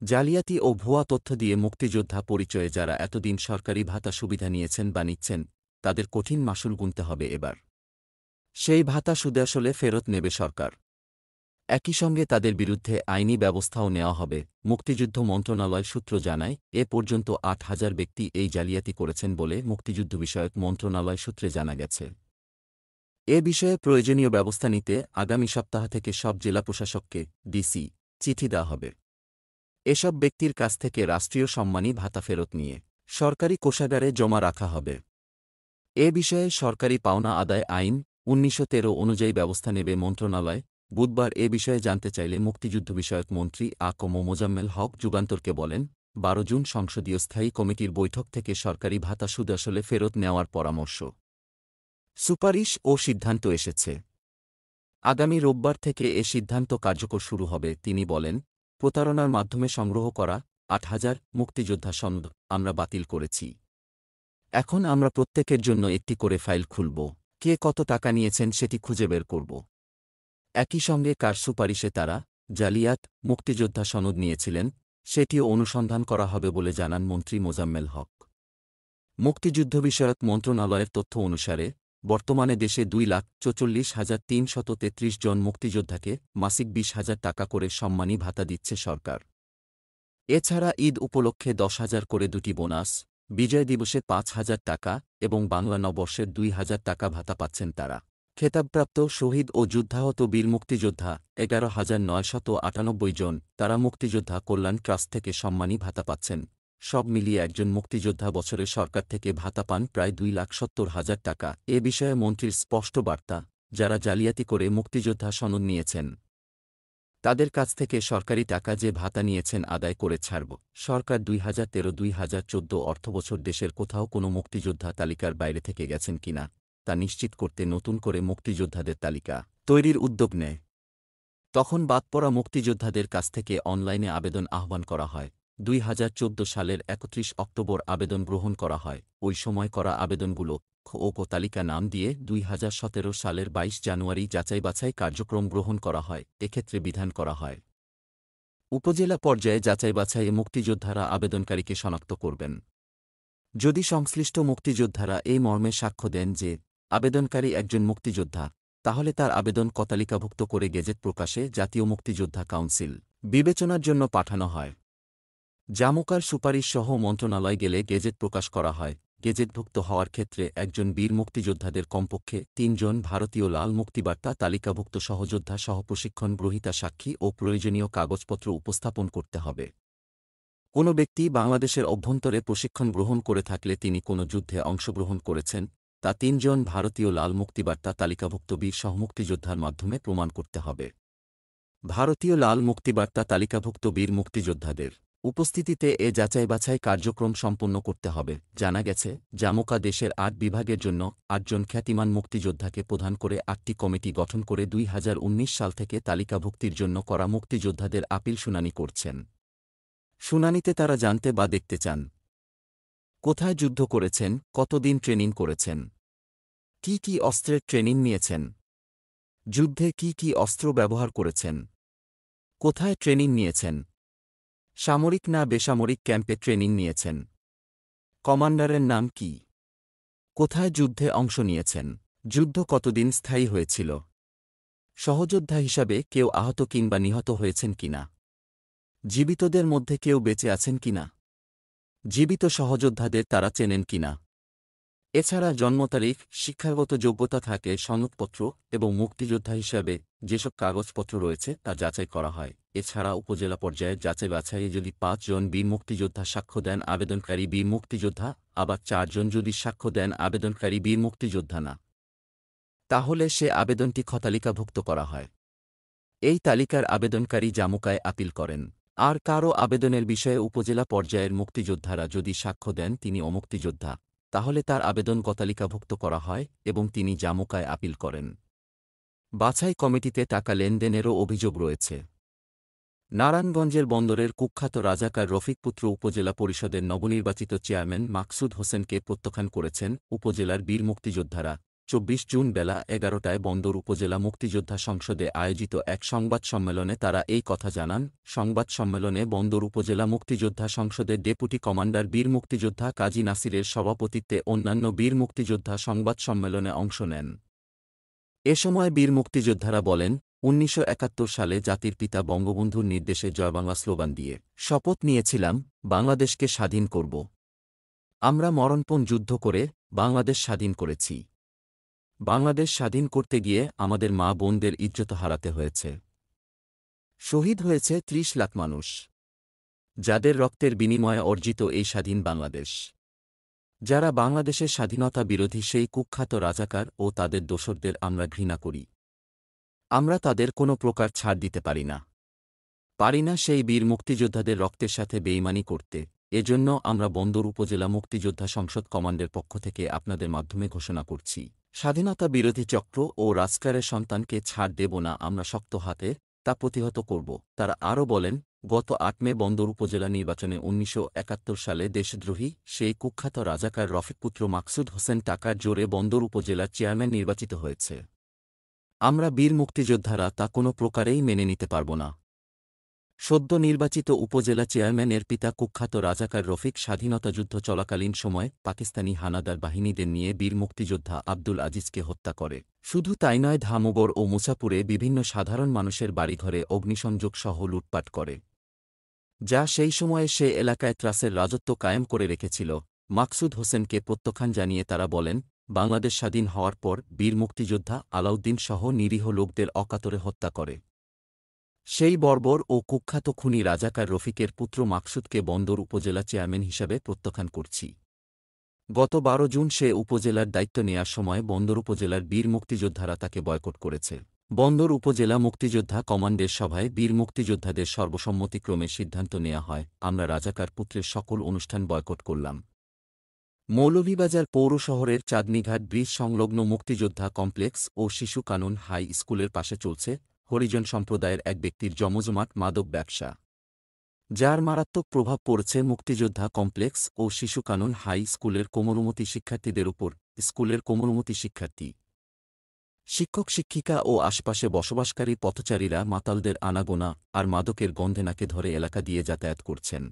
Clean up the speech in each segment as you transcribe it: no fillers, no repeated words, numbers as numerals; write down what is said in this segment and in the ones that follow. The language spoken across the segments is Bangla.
জালিয়াতি ও ভুয়া তথ্য দিয়ে মুক্তিযোদ্ধা পরিচয়ে যারা এতদিন সরকারি ভাতা সুবিধা নিয়েছেন বা নিচ্ছেন, তাদের কঠিন মাশুল গুনতে হবে এবার। সেই ভাতা সুদে আসলে ফেরত নেবে সরকার। একই সঙ্গে তাদের বিরুদ্ধে আইনি ব্যবস্থাও নেওয়া হবে। মুক্তিযুদ্ধ মন্ত্রণালয় সূত্র জানায়, এ পর্যন্ত ৮,০০০ ব্যক্তি এই জালিয়াতি করেছেন বলে মুক্তিযুদ্ধ বিষয়ক মন্ত্রণালয় সূত্রে জানা গেছে। এ বিষয়ে প্রয়োজনীয় ব্যবস্থা নিতে আগামী সপ্তাহ থেকে সব জেলা প্রশাসককে ডিসি চিঠি দেওয়া হবে। এসব ব্যক্তির কাছ থেকে রাষ্ট্রীয় সম্মানী ভাতা ফেরত নিয়ে সরকারি কোষাগারে জমা রাখা হবে। এ বিষয়ে সরকারি পাওনা আদায় আইন ১৯১৩ অনুযায়ী ব্যবস্থা নেবে মন্ত্রণালয়। বুধবার এ বিষয়ে জানতে চাইলে মুক্তিযুদ্ধ বিষয়ক মন্ত্রী আ.ক.ম মোজাম্মেল হক যুগান্তরকে বলেন, ১২ জুন সংসদীয় স্থায়ী কমিটির বৈঠক থেকে সরকারি ভাতা সুদে আসলে ফেরত নেওয়ার পরামর্শ, সুপারিশ ও সিদ্ধান্ত এসেছে। আগামী রোববার থেকে এ সিদ্ধান্ত কার্যকর শুরু হবে। তিনি বলেন, প্রতারণার মাধ্যমে সংগ্রহ করা ৮,০০০ মুক্তিযোদ্ধা সনদ আমরা বাতিল করেছি। এখন আমরা প্রত্যেকের জন্য একটি করে ফাইল খুলব, কে কত টাকা নিয়েছেন সেটি খুঁজে বের করব। একই সঙ্গে কার সুপারিশে তারা জালিয়াত মুক্তিযোদ্ধা সনদ নিয়েছিলেন সেটিও অনুসন্ধান করা হবে বলে জানান মন্ত্রী মোজাম্মেল হক। মুক্তিযুদ্ধ বিষয়ক মন্ত্রণালয়ের তথ্য অনুসারে বর্তমানে দেশে ২,৪৪,৩৩৩ জন মুক্তিযোদ্ধাকে মাসিক ২০,০০০ টাকা করে সম্মানী ভাতা দিচ্ছে সরকার। এছাড়া ঈদ উপলক্ষে ১০,০০০ করে দুটি বোনাস, বিজয় দিবসে ৫,০০০ টাকা এবং বাংলা নববর্ষের ২,০০০ টাকা ভাতা পাচ্ছেন তারা। খেতাবপ্রাপ্ত শহীদ ও যুদ্ধাহত বীর মুক্তিযোদ্ধা ১১,৯৯৮ জন, তারা মুক্তিযোদ্ধা কল্যাণ ট্রাস্ট থেকে সম্মানী ভাতা পাচ্ছেন। সব মিলিয়ে একজন মুক্তিযোদ্ধা বছরে সরকার থেকে ভাতা পান প্রায় ২,৭০,০০০ টাকা। এ বিষয়ে মন্ত্রীর স্পষ্ট বার্তা, যারা জালিয়াতি করে মুক্তিযোদ্ধা সনদ নিয়েছেন তাদের কাছ থেকে সরকারি টাকা যে ভাতা নিয়েছেন আদায় করে ছাড়ব। সরকার ২০১৩-২০১৪ অর্থবছর দেশের কোথাও কোনো মুক্তিযোদ্ধা তালিকার বাইরে থেকে গেছেন কিনা তা নিশ্চিত করতে নতুন করে মুক্তিযোদ্ধাদের তালিকা তৈরির উদ্যোগ নেয়। তখন বাদ পড়া মুক্তিযোদ্ধাদের কাছ থেকে অনলাইনে আবেদন আহ্বান করা হয়। ২০১৪ সালের ৩১ অক্টোবর আবেদন গ্রহণ করা হয়। ওই সময় করা আবেদনগুলো ও তালিকা নাম দিয়ে ২০১৭ সালের ২২ জানুয়ারি যাচাই-বাছাই কার্যক্রম গ্রহণ করা হয়। এক্ষেত্রে বিধান করা হয়, উপজেলা পর্যায়ে যাচাই-বাছাইয়ে মুক্তিযোদ্ধারা আবেদনকারীকে শনাক্ত করবেন। যদি সংশ্লিষ্ট মুক্তিযোদ্ধারা এই মর্মে সাক্ষ্য দেন যে আবেদনকারী একজন মুক্তিযোদ্ধা, তাহলে তার আবেদন তালিকাভুক্ত করে গেজেট প্রকাশে জাতীয় মুক্তিযোদ্ধা কাউন্সিল বিবেচনার জন্য পাঠানো হয়। জামুকার সুপারিশ সহ মন্ত্রণালয় গেলে গেজেট প্রকাশ করা হয়। গেজেটভুক্ত হওয়ার ক্ষেত্রে একজন বীর মুক্তিযোদ্ধাদের কমপক্ষে ৩ জন ভারতীয় লাল মুক্তিবার্তা তালিকাভুক্ত সহযোদ্ধা সহ প্রশিক্ষণ গ্রহীতা সাক্ষী ও প্রয়োজনীয় কাগজপত্র উপস্থাপন করতে হবে। কোনো ব্যক্তি বাংলাদেশের অভ্যন্তরে প্রশিক্ষণ গ্রহণ করে থাকলে তিনি কোনো যুদ্ধে অংশগ্রহণ করেছেন তা ৩ জন ভারতীয় লাল মুক্তিবার্তা তালিকাভুক্ত বীর সহমুক্তিযোদ্ধার মাধ্যমে প্রমাণ করতে হবে। ভারতীয় লাল মুক্তিবার্তা তালিকাভুক্ত বীর মুক্তিযোদ্ধাদের উপস্থিতিতে এ যাচাই-বাছাই কার্যক্রম সম্পন্ন করতে হবে। জানা গেছে, জামুকা দেশের ৮ বিভাগের জন্য ৮ জন খ্যাতিমান মুক্তিযোদ্ধাকে প্রধান করে ৮টি কমিটি গঠন করে ২০১৯ সাল থেকে তালিকাভুক্তির জন্য করা মুক্তিযোদ্ধাদের আপিল শুনানি করছেন। শুনানিতে তারা জানতে বা দেখতে চান কোথায় যুদ্ধ করেছেন, কতদিন ট্রেনিং করেছেন, কি কি অস্ত্রের ট্রেনিং নিয়েছেন, যুদ্ধে কি কি অস্ত্র ব্যবহার করেছেন, কোথায় ট্রেনিং নিয়েছেন, সামরিক না বেসামরিক ক্যাম্পে ট্রেনিং নিয়েছেন, কমান্ডারের নাম কি, কোথায় যুদ্ধে অংশ নিয়েছেন, যুদ্ধ কতদিন স্থায়ী হয়েছিল, সহযোদ্ধা হিসাবে কেউ আহত কিংবা নিহত হয়েছেন কিনা, জীবিতদের মধ্যে কেউ বেঁচে আছেন কিনা, জীবিত সহযোদ্ধাদের তারা চেনেন কিনা। এছাড়া জন্মতারিখ, শিক্ষাগত যোগ্যতা থাকে, সনদপত্র এবং মুক্তিযোদ্ধা হিসাবে যেসব কাগজপত্র রয়েছে তা যাচাই করা হয়। এছাড়া উপজেলা পর্যায়ে যাচাই-বাছাইয়ে যদি ৫ জন বীর মুক্তিযোদ্ধা সাক্ষ্য দেন আবেদনকারী বীর মুক্তিযোদ্ধা, আবার ৪ জন যদি সাক্ষ্য দেন আবেদনকারী বীর মুক্তিযোদ্ধা না, তাহলে সে আবেদনটি তালিকাভুক্ত করা হয়। এই তালিকার আবেদনকারী জামুকায় আপিল করেন। আর কারও আবেদনের বিষয়ে উপজেলা পর্যায়ের মুক্তিযোদ্ধারা যদি সাক্ষ্য দেন তিনি অমুক্তিযোদ্ধা, তাহলে তার আবেদন তালিকাভুক্ত করা হয় এবং তিনি জামুকায় আপিল করেন। বাছাই কমিটিতে টাকা লেনদেনেরও অভিযোগ রয়েছে। নারায়ণগঞ্জের বন্দরের কুখ্যাত রাজাকার রফিকপুত্র উপজেলা পরিষদের নবনির্বাচিত চেয়ারম্যান মাকসুদ হোসেনকে প্রত্যাখ্যান করেছেন উপজেলার বীর মুক্তিযোদ্ধারা। 24 জুন বেলা 11টায় বন্দর উপজেলা মুক্তিযোদ্ধা সংসদে আয়োজিত এক সংবাদ সম্মেলনে তারা এই কথা জানান। সংবাদ সম্মেলনে বন্দর উপজেলা মুক্তিযোদ্ধা সংসদের ডেপুটি কমান্ডার বীর মুক্তিযোদ্ধা কাজী নাসিরের সভাপতিত্বে অন্যান্য বীর মুক্তিযোদ্ধা সংবাদ সম্মেলনে অংশ নেন। এ সময় বীর মুক্তিযোদ্ধারা বলেন, ১৯৭১ সালে জাতির পিতা বঙ্গবন্ধুর নির্দেশে জয়বাংলা স্লোগান দিয়ে শপথ নিয়েছিলাম, বাংলাদেশকে স্বাধীন করব। আমরা মরণপণ যুদ্ধ করে বাংলাদেশ স্বাধীন করেছি। বাংলাদেশ স্বাধীন করতে গিয়ে আমাদের মা বোনদের ইজ্জত হারাতে হয়েছে। শহীদ হয়েছে ৩০ লাখ মানুষ, যাদের রক্তের বিনিময়ে অর্জিত এই স্বাধীন বাংলাদেশ। যারা বাংলাদেশের স্বাধীনতা বিরোধী সেই কুখ্যাত রাজাকার ও তাদের দোসরদের আমরা ঘৃণা করি। আমরা তাদের কোনো প্রকার ছাড় দিতে পারি না সেই বীর মুক্তিযোদ্ধাদের রক্তের সাথে বেইমানি করতে। এজন্য আমরা বন্দর উপজেলা মুক্তিযোদ্ধা সংসদ কমান্ডের পক্ষ থেকে আপনাদের মাধ্যমে ঘোষণা করছি, স্বাধীনতা বিরোধী চক্র ও রাজকারের সন্তানকে ছাড় দেব না, আমরা শক্ত হাতে তা প্রতিহত করব। তারা আরও বলেন, গত ৮ মে বন্দর উপজেলা নির্বাচনে ১৯৭১ সালে দেশদ্রোহী সেই কুখ্যাত রাজাকার রফিকপুত্র মাকসুদ হোসেন টাকার জোরে বন্দর উপজেলার চেয়ারম্যান নির্বাচিত হয়েছে। আমরা বীর মুক্তিযোদ্ধারা তা কোনো প্রকারেই মেনে নিতে পারব না। সদ্য নির্বাচিত উপজেলা চেয়ারম্যানের পিতা কুখ্যাত রাজাকার রফিক স্বাধীনতাযুদ্ধ চলাকালীন সময় পাকিস্তানি হানাদার বাহিনীদের নিয়ে বীর মুক্তিযোদ্ধা আব্দুল আজিজকে হত্যা করে। শুধু তাই নয়, ধামগড় ও মুছাপুরে বিভিন্ন সাধারণ মানুষের বাড়িঘরে অগ্নিসংযোগ সহ লুটপাট করে, যা সেই সময়ে সে এলাকায় ত্রাসের রাজত্ব কায়েম করে রেখেছিল। মাকসুদ হোসেনকে প্রত্যাখ্যান জানিয়ে তারা বলেন, বাংলাদেশ স্বাধীন হওয়ার পর বীর মুক্তিযোদ্ধা আলাউদ্দিন সহ নিরীহ লোকদের অকাতরে হত্যা করে। সেই বর্বর ও কুখ্যাত খুনি রাজাকার রফিকের পুত্র মাকসুদকে বন্দর উপজেলা চেয়ারম্যান হিসাবে প্রত্যাখ্যান করছি। গত ১২ জুন সে উপজেলার দায়িত্ব নেয়ার সময় বন্দর উপজেলার বীর মুক্তিযোদ্ধারা তাকে বয়কট করেছে। বন্দর উপজেলা মুক্তিযোদ্ধা কমান্ডের সভায় বীর মুক্তিযোদ্ধাদের সর্বসম্মতিক্রমে সিদ্ধান্ত নেওয়া হয়, আমরা রাজাকার পুত্রের সকল অনুষ্ঠান বয়কট করলাম। মৌলভীবাজার পৌর শহরের চাঁদনীঘাট ব্রিজ সংলগ্ন মুক্তিযোদ্ধা কমপ্লেক্স ও শিশু কানুন হাই স্কুলের পাশে চলছে হরিজন সম্প্রদায়ের এক ব্যক্তির জমজমাট মাদক ব্যবসা, যার মারাত্মক প্রভাব পড়েছে মুক্তিযোদ্ধা কমপ্লেক্স ও শিশু কানুন হাই স্কুলের কোমলমতি শিক্ষার্থীদের উপর। স্কুলের কোমলমতি শিক্ষার্থী, শিক্ষক শিক্ষিকা ও আশপাশে বসবাসকারী পথচারীরা মাতালদের আনাগোনা আর মাদকের গন্ধে নাকে ধরে এলাকা দিয়ে যাতায়াত করছেন।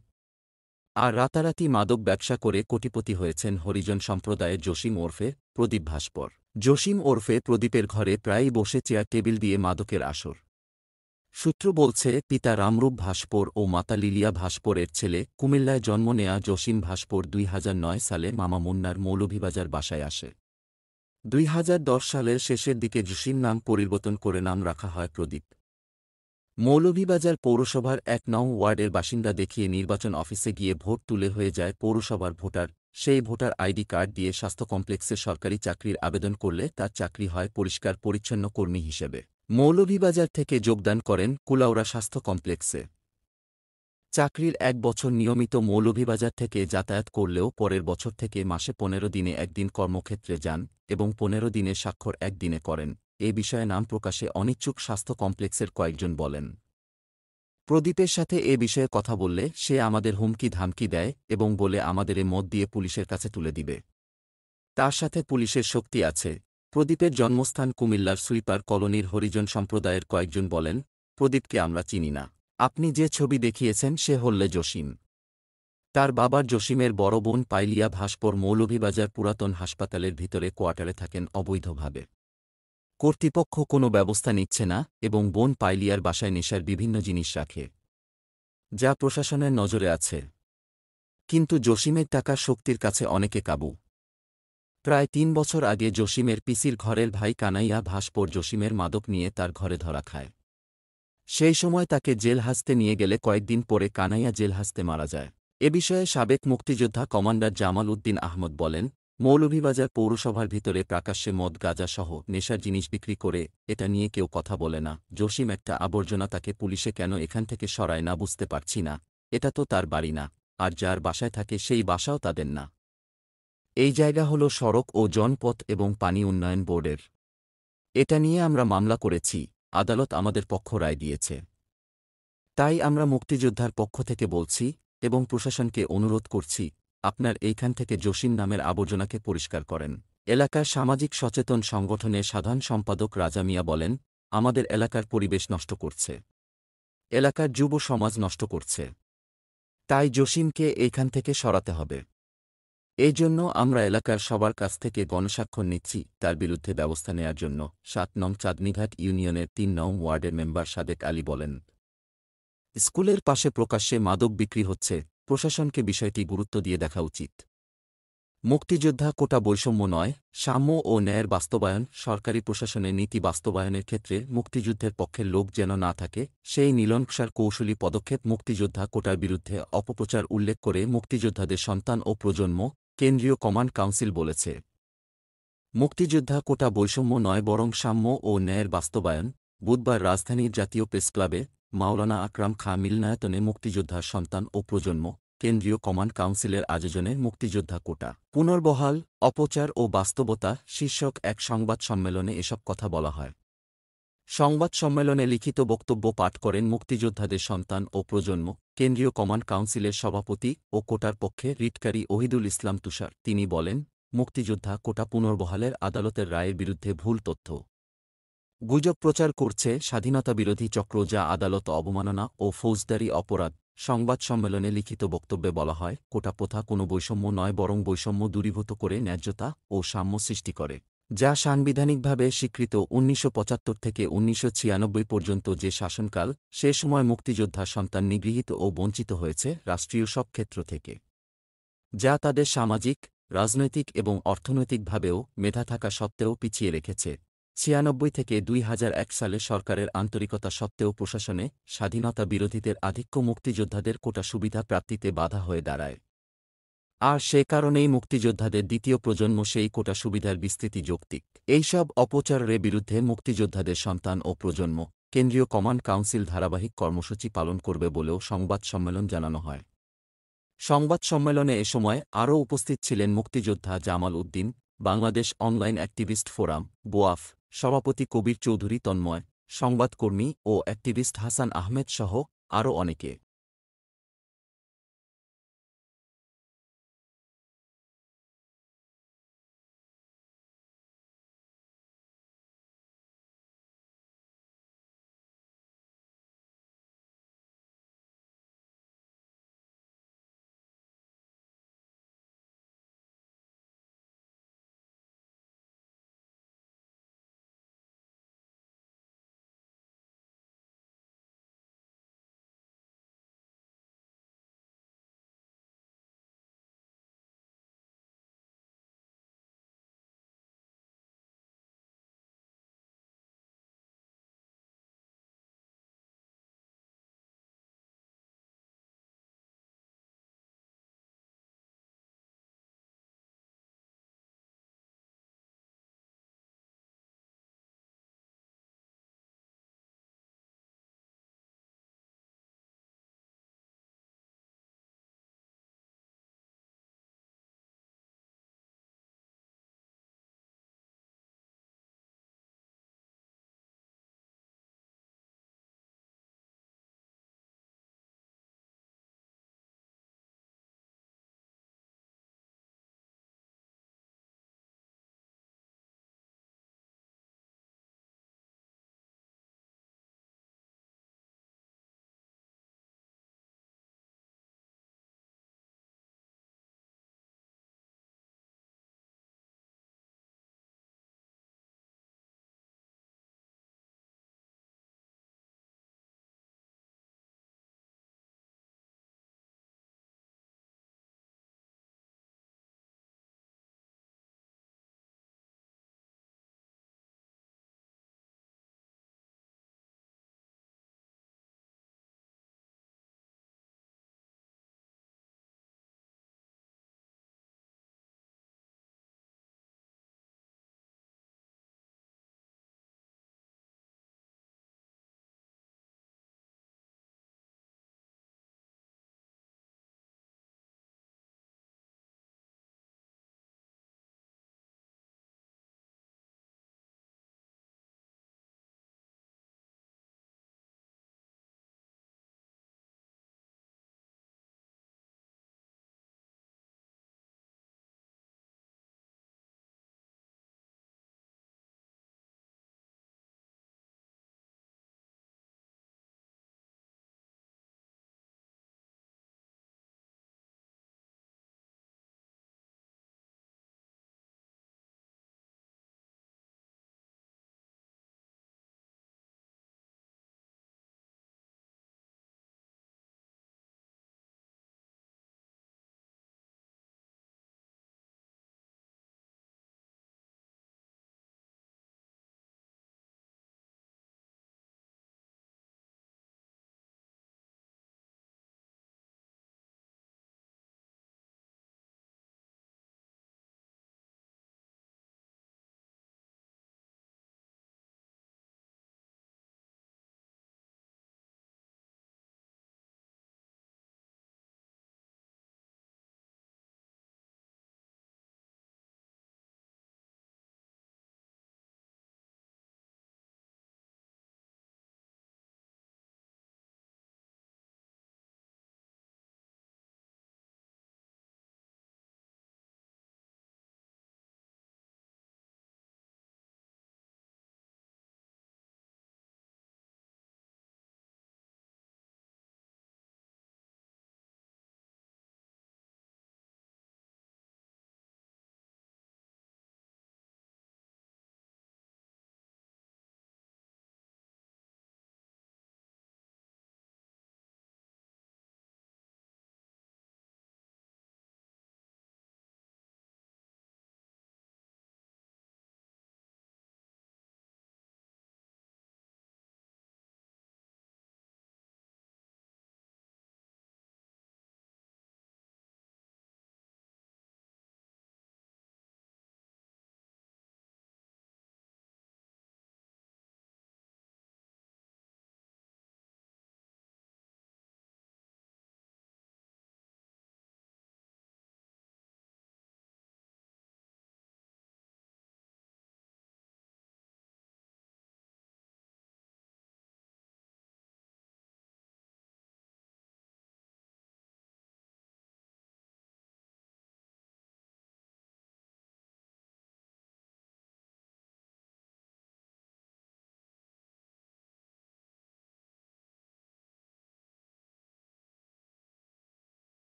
আর রাতারাতি মাদক ব্যবসা করে কোটিপতি হয়েছেন হরিজন সম্প্রদায়ের জসিম ওরফে প্রদীপ ভাস্কর। জসিম ওরফে প্রদীপের ঘরে প্রায়ই বসে চেয়ার টেবিল দিয়ে মাদকের আসর। সূত্র বলছে, পিতা রামরূপ ভাস্কর ও মাতা লিলিয়া ভাস্করের ছেলে কুমিল্লায় জন্ম নেয়া জসিম ভাস্কর ২০০৯ সালে মামা মুন্নার মৌলভীবাজার বাসায় আসে। ২০১০ সালের শেষের দিকে জসিম নাম পরিবর্তন করে নাম রাখা হয় প্রদীপ। মৌলভীবাজার পৌরসভার ১ নং ওয়ার্ডের বাসিন্দা দেখিয়ে নির্বাচন অফিসে গিয়ে ভোট তুলে হয়ে যায় পৌরসভার ভোটার। সেই ভোটার আইডি কার্ড দিয়ে স্বাস্থ্য কমপ্লেক্সে সরকারি চাকরির আবেদন করলে তার চাকরি হয় পরিষ্কার পরিচ্ছন্ন কর্মী হিসেবে। মৌলভীবাজার থেকে যোগদান করেন কুলাউড়া স্বাস্থ্য কমপ্লেক্সে। চাকরির ১ বছর নিয়মিত মৌলভীবাজার থেকে যাতায়াত করলেও পরের বছর থেকে মাসে ১৫ দিনে একদিন কর্মক্ষেত্রে যান এবং ১৫ দিনের স্বাক্ষর একদিনে করেন। এ বিষয়ে নাম প্রকাশে অনিচ্ছুক স্বাস্থ্য কমপ্লেক্সের কয়েকজন বলেন, প্রদীপের সাথে এ বিষয়ে কথা বললে সে আমাদের হুমকি ধামকি দেয় এবং বলে আমাদের মত দিয়ে পুলিশের কাছে তুলে দিবে। তার সাথে পুলিশের শক্তি আছে। প্রদীপের জন্মস্থান কুমিল্লার সুইপার কলোনির হরিজন সম্প্রদায়ের কয়েকজন বলেন, প্রদীপকে আমরা চিনি না। আপনি যে ছবি দেখিয়েছেন সে হল্লে জসিম। তার বাবার জসিমের বড় বোন পাইলিয়া ভাস্কর মৌলভীবাজার পুরাতন হাসপাতালের ভিতরে কোয়ার্টারে থাকেন অবৈধভাবে। কর্তৃপক্ষ কোনো ব্যবস্থা নিচ্ছে না এবং বোন পাইলিয়ার বাসায় নেশার বিভিন্ন জিনিস রাখে, যা প্রশাসনের নজরে আছে। কিন্তু জসিমের টাকার শক্তির কাছে অনেকে কাবু। প্রায় ৩ বছর আগে জসিমের পিসির ঘরের ভাই কানাইয়া ভাস্কর জসিমের মাদক নিয়ে তার ঘরে ধরা খায়। সেই সময় তাকে জেল হাজতে নিয়ে গেলে কয়েকদিন পরে কানাইয়া জেল হাজতে মারা যায়। এ বিষয়ে সাবেক মুক্তিযোদ্ধা কমান্ডার জামাল উদ্দিন আহমদ বলেন, মৌলভীবাজার পৌরসভার ভিতরে প্রকাশ্যে মদ গাঁজা সহ নেশার জিনিস বিক্রি করে, এটা নিয়ে কেউ কথা বলে না। জসিম একটা আবর্জনা, তাকে পুলিশে কেন এখান থেকে সরায় না বুঝতে পারছি না। এটা তো তার বাড়ি না, আর যার বাসায় থাকে সেই বাসাও তাদের না। এই জায়গা হল সড়ক ও জনপথ এবং পানি উন্নয়ন বোর্ডের। এটা নিয়ে আমরা মামলা করেছি, আদালত আমাদের পক্ষ রায় দিয়েছে। তাই আমরা মুক্তিযোদ্ধার পক্ষ থেকে বলছি এবং প্রশাসনকে অনুরোধ করছি, আপনার এইখান থেকে জসিম নামের আবর্জনাকে পরিষ্কার করেন। এলাকার সামাজিক সচেতন সংগঠনের সাধারণ সম্পাদক রাজা মিয়া বলেন, আমাদের এলাকার পরিবেশ নষ্ট করছে, এলাকার যুব সমাজ নষ্ট করছে। তাই জসিমকে এইখান থেকে সরাতে হবে। এই জন্য আমরা এলাকার সবার কাছ থেকে গণস্বাক্ষর নিচ্ছি তার বিরুদ্ধে ব্যবস্থা নেয়ার জন্য। ৭ নং চাঁদনীঘাট ইউনিয়নের ৩ নং ওয়ার্ডের মেম্বার সাদেক আলী বলেন, স্কুলের পাশে প্রকাশ্যে মাদক বিক্রি হচ্ছে, প্রশাসনকে বিষয়টি গুরুত্ব দিয়ে দেখা উচিত। মুক্তিযোদ্ধা কোটা বৈষম্য নয়, সাম্য ও ন্যায়ের বাস্তবায়ন। সরকারি প্রশাসনের নীতি বাস্তবায়নের ক্ষেত্রে মুক্তিযুদ্ধের পক্ষের লোক যেন না থাকে, সেই নীলনকশার কৌশলী পদক্ষেপ মুক্তিযোদ্ধা কোটার বিরুদ্ধে অপপ্রচার উল্লেখ করে মুক্তিযোদ্ধাদের সন্তান ও প্রজন্ম কেন্দ্রীয় কমান্ড কাউন্সিল বলেছে, মুক্তিযোদ্ধা কোটা বৈষম্য নয় বরং সাম্য ও ন্যায়ের বাস্তবায়ন। বুধবার রাজধানীর জাতীয় প্রেসক্লাবে মাওলানা আকরাম খাঁ মিলনায়তনে মুক্তিযোদ্ধার সন্তান ও প্রজন্ম কেন্দ্রীয় কমান্ড কাউন্সিলের আয়োজনে মুক্তিযোদ্ধা কোটা পুনর্বহাল, অপচার ও বাস্তবতা শীর্ষক এক সংবাদ সম্মেলনে এসব কথা বলা হয়। সংবাদ সম্মেলনে লিখিত বক্তব্য পাঠ করেন মুক্তিযোদ্ধাদের সন্তান ও প্রজন্ম কেন্দ্রীয় কমান্ড কাউন্সিলের সভাপতি ও কোটার পক্ষে রিটকারী ওহিদুল ইসলাম তুষার। তিনি বলেন, মুক্তিযোদ্ধা কোটা পুনর্বহালের আদালতের রায়ের বিরুদ্ধে ভুল তথ্য, গুজব প্রচার করছে স্বাধীনতাবিরোধী চক্র, যা আদালত অবমাননা ও ফৌজদারি অপরাধ। সংবাদ সম্মেলনে লিখিত বক্তব্যে বলা হয়, কোটা প্রথা কোনো বৈষম্য নয় বরং বৈষম্য দূরীভূত করে ন্যায্যতা ও সাম্য সৃষ্টি করে, যা সাংবিধানিকভাবে স্বীকৃত। ১৯৭৫ থেকে ১৯৯৬ পর্যন্ত যে শাসনকাল, সে সময় মুক্তিযোদ্ধা সন্তান নিগৃহীত ও বঞ্চিত হয়েছে রাষ্ট্রীয় সব ক্ষেত্র থেকে, যা তাদের সামাজিক, রাজনৈতিক এবং অর্থনৈতিকভাবেও মেধা থাকা সত্ত্বেও পিছিয়ে রেখেছে। ৯৬ থেকে ২০০১ সালে সরকারের আন্তরিকতা সত্ত্বেও প্রশাসনে স্বাধীনতা বিরোধীদের আধিক্য মুক্তিযোদ্ধাদের কোটা সুবিধা প্রাপ্তিতে বাধা হয়ে দাঁড়ায়। আর সে কারণেই মুক্তিযোদ্ধাদের দ্বিতীয় প্রজন্ম সেই কোটা সুবিধার বিস্তৃতি যৌক্তিক। এইসব অপচারের বিরুদ্ধে মুক্তিযোদ্ধাদের সন্তান ও প্রজন্ম কেন্দ্রীয় কমান্ড কাউন্সিল ধারাবাহিক কর্মসূচি পালন করবে বলেও সংবাদ সম্মেলন জানানো হয়। সংবাদ সম্মেলনে এ সময় আরও উপস্থিত ছিলেন মুক্তিযোদ্ধা Jamal Uddin, Bangladesh online activist forum BOAF সভাপতি কবির চৌধুরী তন্ময়, সংবাদকর্মী ও অ্যাক্টিভিস্ট হাসান আহমেদ সহ আরও অনেকে।